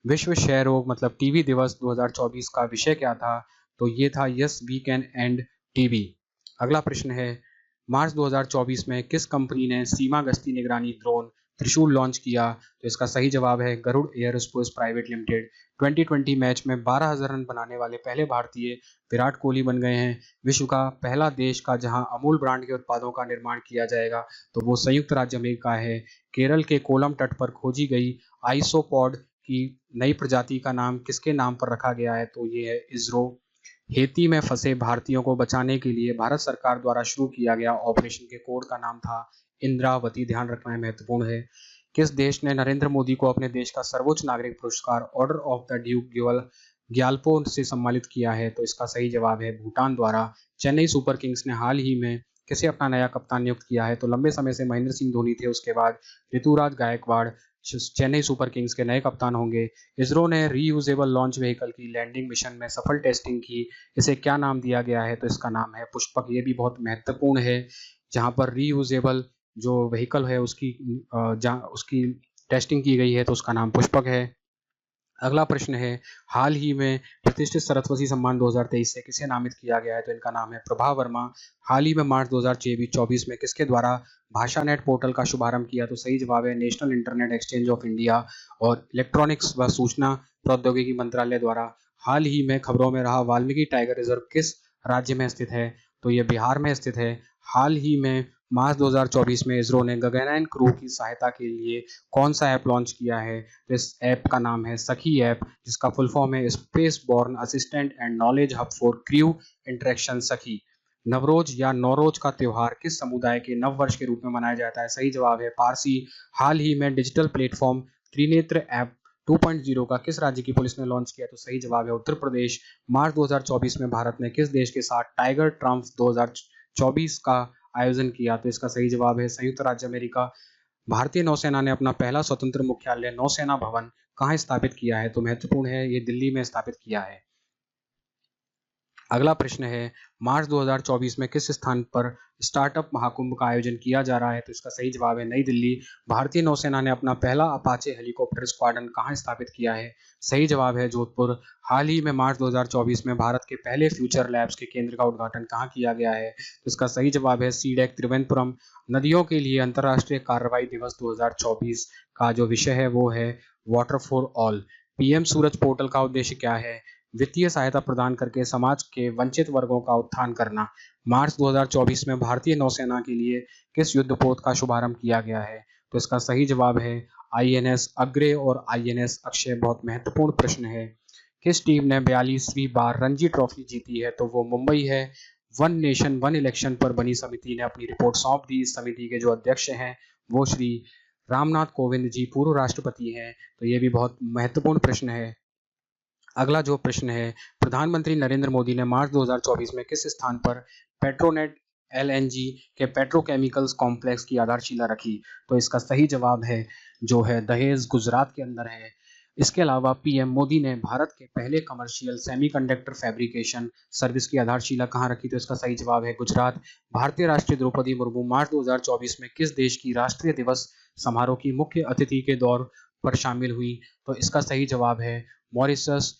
विश्व क्षय रोग मतलब टीबी दिवस 2024 का विषय क्या था? तो ये था yes we can and TB. अगला प्रश्न है मार्च 2024 में किस कंपनी ने सीमा गश्ती निगरानी ड्रोन त्रिशूल लॉन्च किया? तो इसका सही जवाब है Garuda aerospace private limited. 2020 match में 12,000 रन बनाने वाले पहले भारतीय विराट कोहली बन गए हैं। विश्व का पहला देश का जहां अमूल ब्रांड के उत्पादों का निर्माण किया जाएगा तो वो संयुक्त राज्य अमेरिका है। केरल के कोलम तट पर खोजी गई आइसोपॉड की नई प्रजाति का नाम किसके नाम पर रखा गया है? तो ये है इजरो। हेती में फंसे भारतीयों को बचाने के लिए भारत सरकार द्वारा शुरू किया गया ऑपरेशन के कोड का नाम था इंद्रावती। ध्यान रखना है, महत्वपूर्ण है। किस देश ने नरेंद्र मोदी को अपने देश का सर्वोच्च नागरिक पुरस्कार order of the Duke Gyalpo से सम्मानित किया है? तो इसका सही जवाब है भूटान द्वारा। चेन्नई सुपर किंग्स ने हाल ही में किसे अपना नया कप्तान नियुक्त किया है? तो लंबे समय से महेंद्र सिंह धोनी थे, उसके बाद ऋतुराज गायकवाड़ चेन्नई सुपर किंग्स के नए कप्तान होंगे। इसरो ने रीयूजेबल लॉन्च व्हीकल की लैंडिंग मिशन में सफल टेस्टिंग की, इसे क्या नाम दिया गया है? तो इसका नाम है पुष्पक। ये भी बहुत महत्वपूर्ण है, जहां पर रीयूजेबल जो व्हीकल है उसकी टेस्टिंग की गई है, तो उसका नाम पुष्पक है। अगला प्रश्न है, हाल ही में प्रतिष्ठित सरस्वती सम्मान 2023 से किसे नामित किया गया है? तो इनका नाम है प्रभा वर्मा। हाल ही में मार्च 2024 में किसके द्वारा भाषा नेट पोर्टल का शुभारंभ किया? तो सही जवाब है national internet exchange of India और इलेक्ट्रॉनिक्स व सूचना प्रौद्योगिकी मंत्रालय द्वारा। हाल ही में खबरों में रहा वाल्मीकि टाइगर रिजर्व किस राज्य में स्थित है? तो ये बिहार में स्थित है। हाल ही में मार्च 2024 में इसरो ने गगनयान क्रू की सहायता के लिए कौन सा ऐप लॉन्च किया है? तो इस ऐप का नाम है सखी ऐप, जिसका फुल फॉर्म है space born assistant and knowledge hub for crew interaction सखी। नवरोज या नौरोज का त्योहार किस समुदाय के नव वर्ष के रूप में मनाया जाता है? सही जवाब है पारसी। हाल ही में डिजिटल प्लेटफॉर्म त्रिनेत्र ऐप 2.0 का किस राज्य की पुलिस ने लॉन्च किया? तो सही जवाब है उत्तर प्रदेश। मार्च 2024 में भारत ने किस देश के साथ टाइगर ट्रम्प 2024 का आयोजन किया? तो इसका सही जवाब है संयुक्त राज्य अमेरिका। भारतीय नौसेना ने अपना पहला स्वतंत्र मुख्यालय नौसेना भवन कहाँ स्थापित किया है? तो महत्वपूर्ण है, ये दिल्ली में स्थापित किया है। अगला प्रश्न है, मार्च 2024 में किस स्थान पर स्टार्टअप महाकुंभ का आयोजन किया जा रहा है? तो इसका सही जवाब है नई दिल्ली। भारतीय नौसेना ने अपना पहला अपाचे हेलीकॉप्टर स्क्वाड्रन कहाँ स्थापित किया है? सही जवाब है जोधपुर। हाल ही में मार्च 2024 में भारत के पहले फ्यूचर लैब्स के केंद्र का उद्घाटन कहाँ किया गया है? तो इसका सही जवाब है सीडेक त्रिवेंद्रपुरम। नदियों के लिए अंतर्राष्ट्रीय कार्रवाई दिवस 2024 का जो विषय है वो है water for all. PM Suraj portal का उद्देश्य क्या है? वित्तीय सहायता प्रदान करके समाज के वंचित वर्गों का उत्थान करना। मार्च 2024 में भारतीय नौसेना के लिए किस युद्धपोत का शुभारंभ किया गया है? तो इसका सही जवाब है आईएनएस अग्रे और आईएनएस अक्षय। बहुत महत्वपूर्ण प्रश्न है। किस टीम ने 42वीं बार रणजी ट्रॉफी जीती है? तो वो मुंबई है। वन नेशन वन इलेक्शन पर बनी समिति ने अपनी रिपोर्ट सौंप दी। इस समिति के जो अध्यक्ष हैं वो श्री रामनाथ कोविंद जी पूर्व राष्ट्रपति हैं। तो ये भी बहुत महत्वपूर्ण प्रश्न है। अगला जो प्रश्न है, प्रधानमंत्री नरेंद्र मोदी ने मार्च 2024 में किस स्थान पर पेट्रोनेट एलएनजी के पेट्रोकेमिकल्स कॉम्प्लेक्स की आधारशिला रखी? तो इसका सही जवाब है जो है दहेज, गुजरात के अंदर है। इसके अलावा पीएम मोदी ने भारत के पहले कमर्शियल सेमीकंडक्टर फैब्रिकेशन सर्विस की आधारशिला कहाँ रखी? तो इसका सही जवाब है गुजरात। भारतीय राष्ट्रीय द्रौपदी मुर्मू मार्च 2024 में किस देश की राष्ट्रीय दिवस समारोह की मुख्य अतिथि के दौर पर शामिल हुई? तो इसका सही जवाब है मॉरिशस।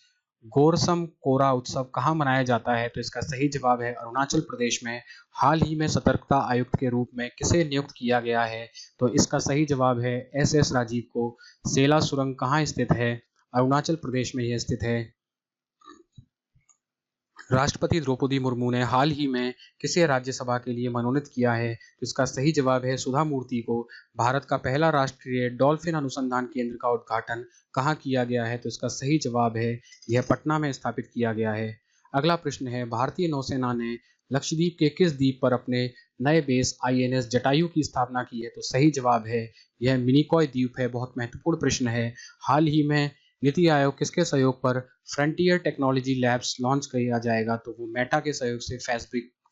गोरसम कोरा उत्सव कहाँ मनाया जाता है? तो इसका सही जवाब है अरुणाचल प्रदेश में। हाल ही में सतर्कता आयुक्त के रूप में किसे नियुक्त किया गया है? तो इसका सही जवाब है एस राजीव को। सेला सुरंग कहाँ स्थित है? अरुणाचल प्रदेश में यह स्थित है। राष्ट्रपति द्रौपदी मुर्मू ने हाल ही में किसे राज्यसभा के लिए मनोनीत किया है? तो इसका सही जवाब है सुधा मूर्ति को। भारत का पहला राष्ट्रीय डॉल्फिन अनुसंधान केंद्र का उद्घाटन कहाँ किया गया है? तो इसका सही जवाब है यह पटना में स्थापित किया गया है। अगला प्रश्न है, भारतीय नौसेना ने लक्षद्वीप के किस द्वीप पर अपने नए बेस आईएनएस जटायु की स्थापना की है? तो सही जवाब है यह मिनिकॉय द्वीप है। बहुत महत्वपूर्ण प्रश्न है। हाल ही में नीति आयोग किसके सहयोग पर फ्रंटियर टेक्नोलॉजी लैब्स लॉन्च किया जाएगा? तो वो मेटा के सहयोग से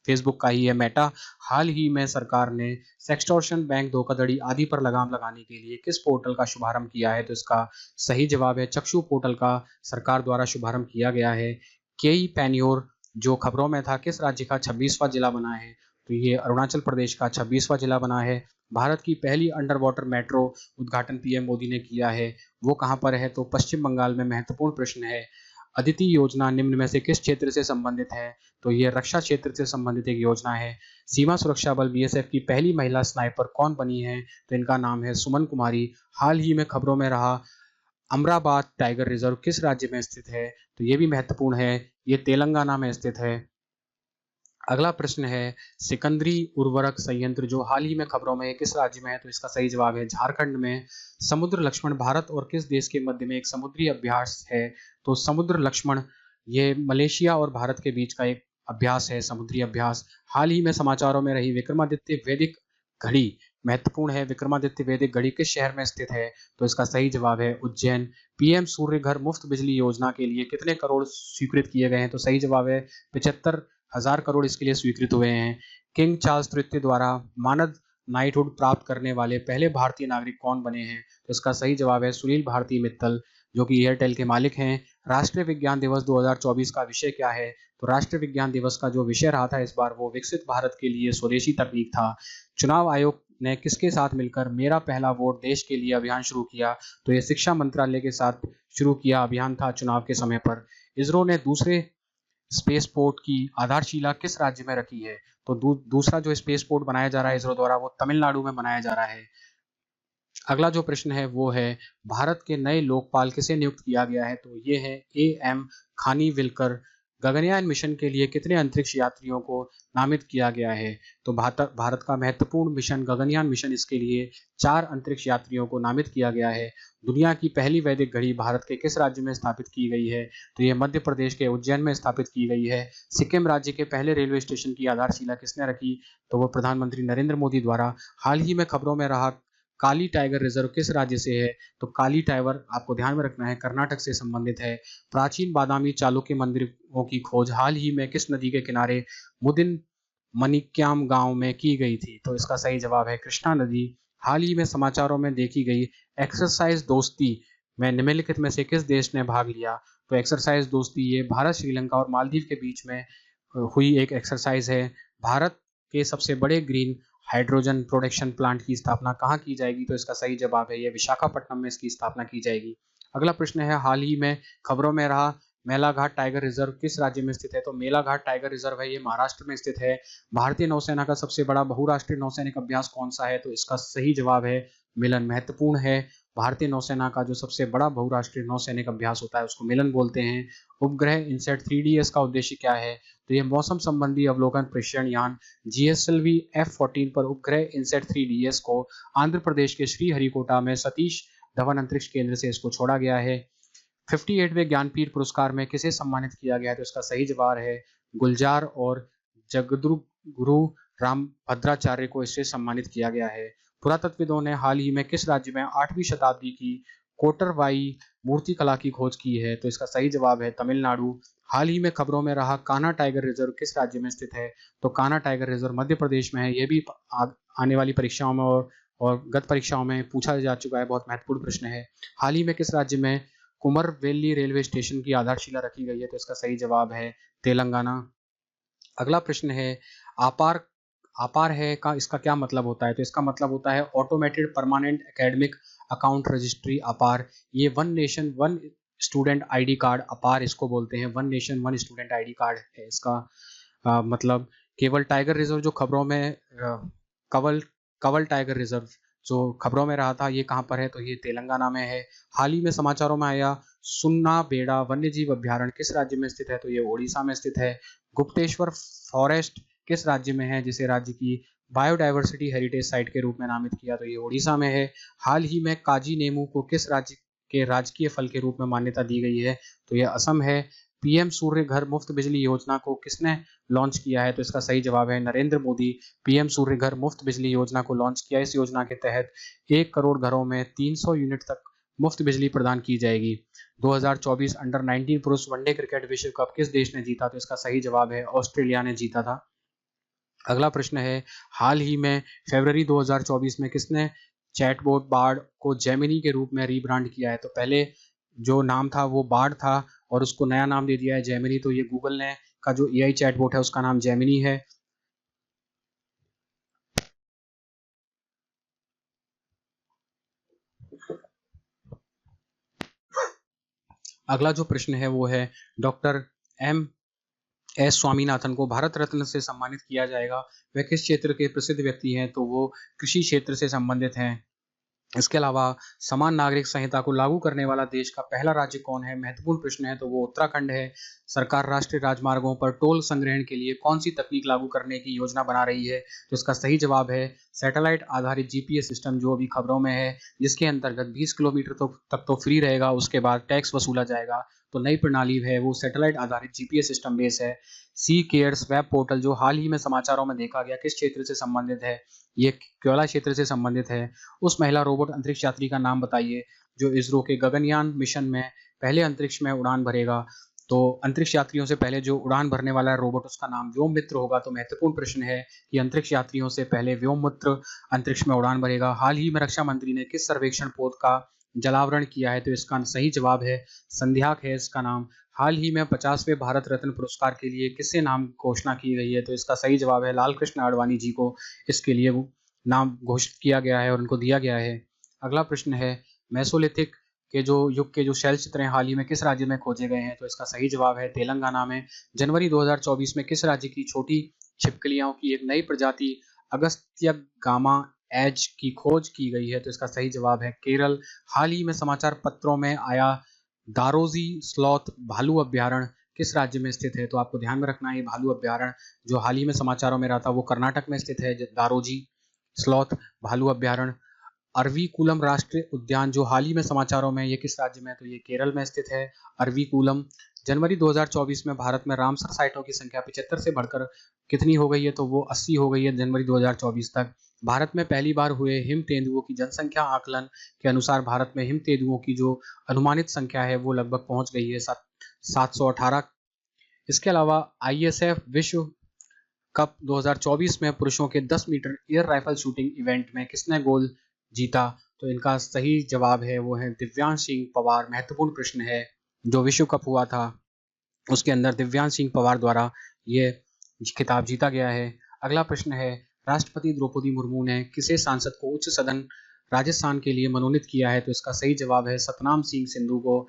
फेसबुक का ही है मेटा। हाल ही में सरकार ने सेक्सटॉर्शन, बैंक धोखाधड़ी आदि पर लगाम लगाने के लिए किस पोर्टल का शुभारंभ किया है? तो इसका सही जवाब है चक्षु पोर्टल का सरकार द्वारा शुभारंभ किया गया है। केई पैन्योर जो खबरों में था किस राज्य का 26वां जिला बना है? तो ये अरुणाचल प्रदेश का 26वां जिला बना है। भारत की पहली अंडर वाटर मेट्रो उद्घाटन पीएम मोदी ने किया है, वो कहाँ पर है? तो पश्चिम बंगाल में। महत्वपूर्ण प्रश्न है, अदिति योजना निम्न में से किस क्षेत्र से संबंधित है? तो ये रक्षा क्षेत्र से संबंधित एक योजना है। सीमा सुरक्षा बल बीएसएफ की पहली महिला स्नाइपर कौन बनी है? तो इनका नाम है सुमन कुमारी। हाल ही में खबरों में रहा अमराबाद टाइगर रिजर्व किस राज्य में स्थित है? तो ये भी महत्वपूर्ण है, ये तेलंगाना में स्थित है। अगला प्रश्न है, सिकंदरी उर्वरक संयंत्र जो हाल ही में खबरों में किस राज्य में है? तो इसका सही जवाब है झारखंड में। समुद्र लक्ष्मण भारत और किस देश के मध्य में एक समुद्री अभ्यास है? तो समुद्र लक्ष्मण ये मलेशिया और भारत के बीच का एक अभ्यास है, समुद्री अभ्यास। हाल ही में समाचारों में रही विक्रमादित्य वैदिक घड़ी महत्वपूर्ण है। विक्रमादित्य वैदिक घड़ी किस शहर में स्थित है? तो इसका सही जवाब है उज्जैन। पीएम सूर्य घर मुफ्त बिजली योजना के लिए कितने करोड़ स्वीकृत किए गए हैं? तो सही जवाब है 75,000 करोड़ इसके लिए स्वीकृत हुए हैं। किंग चार्ल्स तृतीय द्वारा मानद नाइटहुड प्राप्त करने वाले पहले भारतीय नागरिक कौन बने हैं? तो इसका सही जवाब है सुनील भारती मित्तल, जो कि एयरटेल के मालिक हैं। राष्ट्रीय विज्ञान दिवस 2024 का विषय क्या है? तो राष्ट्रीय विज्ञान दिवस का जो विषय रहा था इस बार वो विकसित भारत के लिए स्वदेशी तकनीक था। चुनाव आयोग ने किसके साथ मिलकर मेरा पहला वोट देश के लिए अभियान शुरू किया? तो ये शिक्षा मंत्रालय के साथ शुरू किया अभियान था चुनाव के समय पर। इसरो ने दूसरे स्पेस पोर्ट की आधारशिला किस राज्य में रखी है? तो दूसरा जो स्पेस पोर्ट बनाया जा रहा है इसरो द्वारा वो तमिलनाडु में बनाया जा रहा है। अगला जो प्रश्न है वो है भारत के नए लोकपाल किसे नियुक्त किया गया है? तो ये है एम खानीविलकर। गगनयान मिशन के लिए कितने अंतरिक्ष यात्रियों को नामित किया गया है? तो भारत का महत्वपूर्ण मिशन गगनयान मिशन, इसके लिए 4 अंतरिक्ष यात्रियों को नामित किया गया है। दुनिया की पहली वैदिक घड़ी भारत के किस राज्य में स्थापित की गई है? तो ये मध्य प्रदेश के उज्जैन में स्थापित की गई है। सिक्किम राज्य के पहले रेलवे स्टेशन की आधारशिला किसने रखी? तो वो प्रधानमंत्री नरेंद्र मोदी द्वारा। हाल ही में खबरों में रहा काली टाइगर रिजर्व किस राज्य से है? तो काली टाइगर आपको ध्यान में रखना है कर्नाटक से संबंधित है। प्राचीन बादामी चालुक्य मंदिरों की खोज हाल ही में किस नदी के किनारे मुदिन मणिक्याम गांव में की गई थी? तो इसका सही जवाब है कृष्णा नदी। हाल ही में समाचारों में देखी गई एक्सरसाइज दोस्ती में निम्नलिखित में से किस देश ने भाग लिया? तो एक्सरसाइज दोस्ती ये भारत, श्रीलंका और मालदीव के बीच में हुई एक एक्सरसाइज है। भारत के सबसे बड़े ग्रीन हाइड्रोजन प्रोडक्शन प्लांट की स्थापना कहाँ की जाएगी? तो इसका सही जवाब है ये विशाखापट्टनम में इसकी स्थापना की जाएगी। अगला प्रश्न है हाल ही में खबरों में रहा मेलाघाट टाइगर रिजर्व किस राज्य में स्थित है? तो मेलाघाट टाइगर रिजर्व है ये महाराष्ट्र में स्थित है। भारतीय नौसेना का सबसे बड़ा बहुराष्ट्रीय नौसैनिक अभ्यास कौन सा है? तो इसका सही जवाब है मिलन। महत्वपूर्ण है, भारतीय नौसेना का जो सबसे बड़ा बहुराष्ट्रीय नौसैनिक अभ्यास होता है उसको मिलन बोलते हैं। उपग्रह इनसेट 3DS का उद्देश्य क्या है? तो ये मौसम संबंधी अवलोकन प्रेषण यान GSLV F-14 पर उपग्रह इनसेट 3DS को आंध्र प्रदेश के श्रीहरिकोटा में सतीश धवन अंतरिक्ष केंद्र से इसको छोड़ा गया है। 58वें ज्ञानपीठ पुरस्कार में किसे सम्मानित किया गया है? तो इसका सही जवाब है गुलजार और जगद्गुरु राम भद्राचार्य को इससे सम्मानित किया गया है। पुरातत्वविदों ने हाल ही में किस राज्य में 8वीं शताब्दी की कोटरवाई मूर्ति कला की खोज की है? तो इसका सही जवाब है तमिलनाडु। हाल ही में खबरों में रहा कान्हा टाइगर रिजर्व किस राज्य में स्थित है? तो कान्हा टाइगर रिजर्व मध्य प्रदेश में है। यह भी आने वाली परीक्षाओं में और गत परीक्षाओं में पूछा जा चुका है, बहुत महत्वपूर्ण प्रश्न है। हाल ही में किस राज्य में कुमरवेली रेलवे स्टेशन की आधारशिला रखी गई है? तो इसका सही जवाब है तेलंगाना। अगला प्रश्न है आपार है का इसका क्या मतलब होता है? तो इसका मतलब होता है automated permanent academic account registry अपार। ये one nation one student ID card अपार इसको बोलते हैं। One nation one student ID card है इसका मतलब। केवल टाइगर रिजर्व जो खबरों में कवल टाइगर रिजर्व जो खबरों में रहा था ये कहाँ पर है? तो ये तेलंगाना में है। हाल ही में समाचारों में आया सुन्ना बेड़ा वन्यजीव अभ्यारण्य किस राज्य में स्थित है? तो ये ओडिशा में स्थित है। गुप्तेश्वर फॉरेस्ट किस राज्य में है जिसे राज्य की बायोडाइवर्सिटी हेरिटेज साइट के रूप में नामित किया? तो ये ओडिशा में है। हाल ही में काजी नेमू को किस राज्य के राजकीय फल के रूप में मान्यता दी गई है? तो ये असम है। पीएम सूर्य घर मुफ्त बिजली योजना को किसने लॉन्च किया है? तो इसका सही जवाब है नरेंद्र मोदी। पीएम सूर्य घर मुफ्त बिजली योजना को लॉन्च किया। इस योजना के तहत 1 करोड़ घरों में 300 यूनिट तक मुफ्त बिजली प्रदान की जाएगी। 2024 अंडर 19 पुरुष वनडे क्रिकेट विश्व कप किस देश ने जीता? तो इसका सही जवाब है ऑस्ट्रेलिया ने जीता था। अगला प्रश्न है हाल ही में फरवरी 2024 में किसने चैटबॉट बार्ड को जेमिनी के रूप में रीब्रांड किया है? तो पहले जो नाम था वो बार्ड था और उसको नया नाम दे दिया है जेमिनी। तो ये गूगल ने का जो AI चैटबॉट है उसका नाम जेमिनी है। अगला जो प्रश्न है वो है डॉक्टर M.S. स्वामीनाथन को भारत रत्न से सम्मानित किया जाएगा। वह किस क्षेत्र के प्रसिद्ध व्यक्ति हैं? तो वो कृषि क्षेत्र से संबंधित हैं। इसके अलावा समान नागरिक संहिता को लागू करने वाला देश का पहला राज्य कौन है? महत्वपूर्ण प्रश्न है, तो वो उत्तराखंड है। सरकार राष्ट्रीय राजमार्गों पर टोल संग्रहण के लिए कौन सी तकनीक लागू करने की योजना बना रही है? तो इसका सही जवाब है सैटेलाइट आधारित जीपीएस सिस्टम जो अभी खबरों में है, जिसके अंतर्गत 20 किलोमीटर तक तो फ्री रहेगा, उसके बाद टैक्स वसूला जाएगा। तो नई प्रणाली है वो सैटेलाइट आधारित जीपीएस सिस्टम बेस है। सी केयर्स वेब पोर्टल जो हाल ही में समाचारों में देखा गया, किस क्षेत्र से संबंधित है? ये केरला क्षेत्र से संबंधित है। उस महिला रोबोट अंतरिक्ष यात्री का नाम बताइए जो इसरो के गगनयान मिशन में पहले अंतरिक्ष में उड़ान भरेगा। तो अंतरिक्ष यात्रियों से पहले जो उड़ान भरने वाला रोबोट, उसका नाम व्योम मित्र होगा। तो महत्वपूर्ण प्रश्न है कि अंतरिक्ष यात्रियों से पहले व्योम मित्र अंतरिक्ष में उड़ान भरेगा। हाल ही में रक्षा मंत्री ने किस सर्वेक्षण पोत का जलावरण किया है? तो इसका सही जवाब है संध्याक है इसका नाम। हाल ही में 50वें भारत रत्न पुरस्कार के लिए किससे नाम घोषणा की गई है? तो इसका सही जवाब है लाल कृष्ण आडवाणी जी को इसके लिए नाम घोषित किया गया है और उनको दिया गया है। अगला प्रश्न है मेसोलिथिक के जो युग के जो शैल चित्र हैं हाल ही में किस राज्य में खोजे गए हैं? तो इसका सही जवाब है तेलंगाना में। जनवरी 2024 में किस राज्य की छोटी छिपकलियों की एक नई प्रजाति अगस्त्य गामा एज की खोज की गई है? तो इसका सही जवाब है केरल। हाल ही में समाचार पत्रों में आया दारोजी स्लॉथ भालू अभ्यारण्य किस राज्य में स्थित है? तो आपको ध्यान में रखना है ये भालू अभ्यारण्य जो हाल ही में समाचारों में रहा था वो कर्नाटक में स्थित है। दारोजी स्लॉथ भालू अभ्यारण्य। अरविकुलम राष्ट्रीय उद्यान जो हाल ही में समाचारों में, ये किस राज्य में है? तो ये केरल में स्थित है अरविकुलम। जनवरी 2024 में भारत में रामसर साइटों की संख्या 75 से बढ़कर कितनी हो गई है? तो वो 80 हो गई है जनवरी 2024 तक। भारत में पहली बार हुए हिम तेंदुओं की जनसंख्या आकलन के अनुसार भारत में हिम तेंदुओं की जो अनुमानित संख्या है वो लगभग पहुंच गई है 718। इसके अलावा आईएसएफ विश्व कप 2024 में पुरुषों के 10 metre air rifle shooting event में किसने गोल्ड जीता? तो इनका सही जवाब है वो है दिव्यांश सिंह पवार। महत्वपूर्ण प्रश्न है जो विश्व कप हुआ था उसके अंदर दिव्यांश सिंह पवार द्वारा ये खिताब जीता गया है। अगला प्रश्न है राष्ट्रपति द्रौपदी मुर्मू ने किसे सांसद को उच्च सदन राजस्थान के लिए मनोनीत किया है? तो इसका सही जवाब है सतनाम सिंह सिंधु को।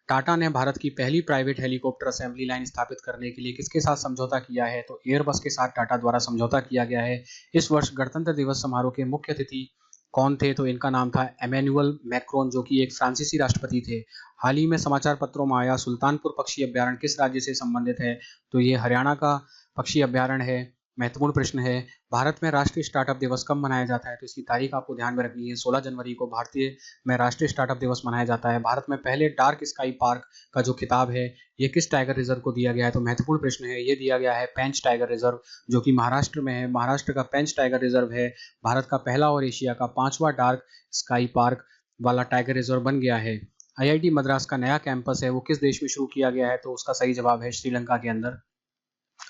टाटा ने भारत की पहली प्राइवेट हेलीकॉप्टर असेंबली लाइन स्थापित करने के लिए किसके साथ समझौता किया है? तो एयरबस के साथ टाटा द्वारा समझौता किया गया है। इस वर्ष गणतंत्र दिवस समारोह के मुख्य अतिथि कौन थे? तो इनका नाम था एमेनुअल मैक्रोन जो कि एक फ्रांसीसी राष्ट्रपति थे। हाल ही में समाचार पत्रों में आया सुल्तानपुर पक्षी अभ्यारण्य किस राज्य से संबंधित है? तो ये हरियाणा का पक्षी अभ्यारण्य है। महत्वपूर्ण प्रश्न है भारत में राष्ट्रीय स्टार्टअप दिवस कब मनाया जाता है? तो इसकी तारीख आपको ध्यान में रखनी है। 16 जनवरी को भारतीय में राष्ट्रीय स्टार्टअप दिवस मनाया जाता है। भारत में पहले डार्क स्काई पार्क का जो खिताब है ये किस टाइगर रिजर्व को दिया गया है? तो महत्वपूर्ण प्रश्न है ये दिया गया है पेंच टाइगर रिजर्व जो कि महाराष्ट्र में है। महाराष्ट्र का पेंच टाइगर रिजर्व है भारत का पहला और एशिया का 5वां डार्क स्काई पार्क वाला टाइगर रिजर्व बन गया है। आईआईटी मद्रास का नया कैंपस है वो किस देश में शुरू किया गया है? तो उसका सही जवाब है श्रीलंका के अंदर।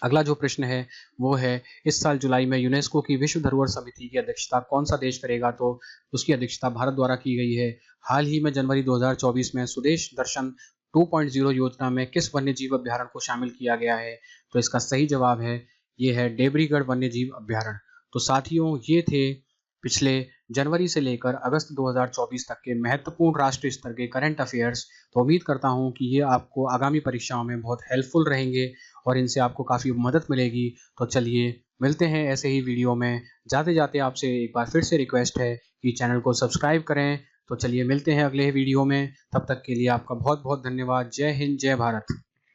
अगला जो प्रश्न है वो है इस साल जुलाई में यूनेस्को की विश्व धरोहर समिति की अध्यक्षता कौन सा देश करेगा? तो उसकी अध्यक्षता भारत द्वारा की गई है। हाल ही में जनवरी 2024 में स्वदेश दर्शन 2.0 योजना में किस वन्य जीव अभ्यारण्य को शामिल किया गया है? तो इसका सही जवाब है ये है डेबरीगढ़ वन्य जीव अभ्यारण्य। तो साथियों ये थे पिछले जनवरी से लेकर अगस्त 2024 तक के महत्वपूर्ण राष्ट्रीय स्तर के करंट अफेयर्स। तो उम्मीद करता हूं कि ये आपको आगामी परीक्षाओं में बहुत हेल्पफुल रहेंगे और इनसे आपको काफ़ी मदद मिलेगी। तो चलिए मिलते हैं ऐसे ही वीडियो में। जाते जाते आपसे एक बार फिर से रिक्वेस्ट है कि चैनल को सब्सक्राइब करें। तो चलिए मिलते हैं अगले वीडियो में, तब तक के लिए आपका बहुत बहुत धन्यवाद। जय हिंद, जय भारत।